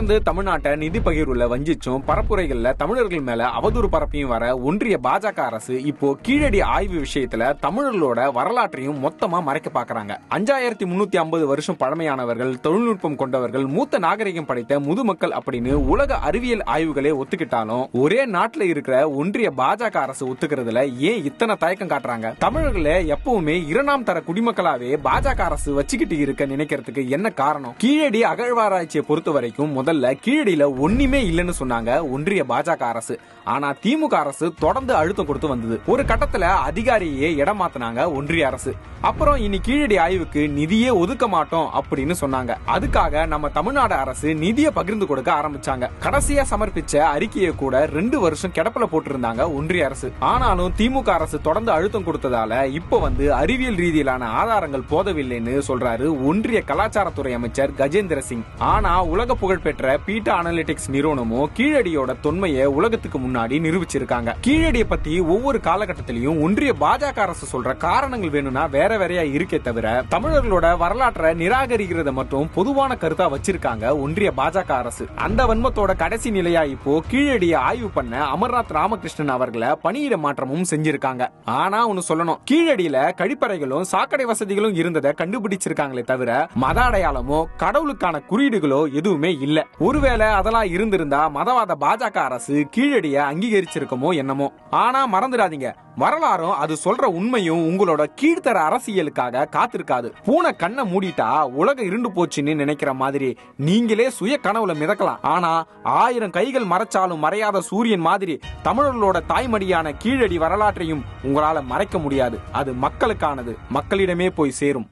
தொடர்ந்து தமிழ்நாட்டை நிதி பகிர்வுல வஞ்சிச்சும் பரப்புரைகள்ல தமிழர்கள் மேல அவதூறு பரப்பியும் வர ஒன்றிய பாஜக அரசு இப்போ கீழடி ஆய்வு விஷயத்துல தமிழர்களோட வரலாற்றையும் மொத்தமா மறைக்க பாக்குறாங்க. 5350 வருஷம் பழமையானவர்கள், தொழில்நுட்பம் கொண்டவர்கள், மூத்த நாகரிகம் படைத்த முதுமக்கள் அப்படின்னு உலக அறிவியல் ஆய்வுகளே ஒத்துக்கிட்டாலும் ஒரே நாட்டுல இருக்கிற ஒன்றிய பாஜக அரசு ஒத்துக்கிறதுல ஏன் இத்தனை தயக்கம் காட்டுறாங்க? தமிழர்களை எப்பவுமே இரண்டாம் தர குடிமக்களாவே பாஜக அரசு வச்சுக்கிட்டு இருக்க நினைக்கிறதுக்கு என்ன காரணம்? கீழடி அகழ்வாராய்ச்சியை பொறுத்த வரைக்கும் முதல்ல கீழடியில ஒண்ணுமே இல்லைன்னு சொன்னாங்க ஒன்றிய பாஜக அரசு. ஆனா திமுக அரசு தொடர்ந்து அழுத்தம் கொடுத்து வந்தது. ஒரு கட்டத்துல அதிகாரியே இடம் மாத்தினாங்க ஒன்றிய அரசு. அப்புறம் இனி கீழடி ஆய்வுக்கு நிதியே ஒதுக்க மாட்டோம் அப்படின்னு சொன்னாங்க. அதுக்காக நம்ம தமிழ்நாடு அரசு நிதியை பகிர்ந்து கொடுக்க ஆரம்பிச்சாங்க. கடைசியா சமர்ப்பிச்ச அறிக்கையை கூட 2 வருஷம் கிடப்பில போட்டிருந்தாங்க ஒன்றிய அரசு. ஆனாலும் திமுக அரசு தொடர்ந்து அழுத்தம் கொடுத்ததால இப்ப அறிவியல் ரீதியிலான ஆதாரங்கள் போதவில்லைன்னு சொல்றாரு ஒன்றிய கலாச்சாரத்துறை அமைச்சர் கஜேந்திர சிங். ஆனா உலக புகழ்பெற்ற பீட்டா அனலிட்டிக்ஸ் நிறுவனமும் கீழடியோட தொன்மையை உலகத்துக்கு முன்னாடி நிரூபிச்சிருக்காங்க. கீழடியை பத்தி ஒவ்வொரு காலகட்டத்திலையும் ஒன்றிய பாஜக அரசு சொல்ற காரணங்கள் வேணும்னா வேற வேறையா இருக்கே தவிர தமிழர்களோட வரலாற்றை நிராகரிக்கிறத மட்டும் பொதுவான கருத்தா வச்சிருக்காங்க ஒன்றிய பாஜக அரசு. அந்த வன்மத்தோட கடைசி நிலையா இப்போ கீழடியை ஆய்வு பண்ண அமர்நாத் ராமகிருஷ்ணன் அவர்களை பணியிட மாற்றமும் செஞ்சிருக்காங்க. ஆனா ஒன்னு சொல்லணும், கீழடியில கழிப்பறைகளும் சாக்கடை வசதிகளும் இருந்ததை கண்டுபிடிச்சிருக்காங்களே தவிர மத அடையாளமோ கடவுளுக்கான குறியீடுகளோ எதுவுமே இல்ல. ஒருவேளை அதெல்லாம் இருந்திருந்தா மதவாத பாஜக அரசு கீழடியை அங்கீகரிச்சிருக்குமோ என்னமோ. ஆனா மறந்துடாதீங்க, வரலாறும் அது சொல்ற உண்மையும் உங்களோட கீழ்த்தர அரசியலுக்காக காத்திருக்காது. பூனை கண்ணை மூடிட்டா உலகம் இருண்டு போச்சுன்னு நினைக்கிற மாதிரி நீங்களே சுய கனவுல மிதக்கலாம். ஆனா 1000 கைகள் மறைச்சாலும் மறையாத சூரியன் மாதிரி தமிழர்களோட தாய்மடியான கீழடி வரலாற்றையும் உங்களால மறைக்க முடியாது. அது மக்களுக்கானது, மக்களிடமே போய் சேரும்.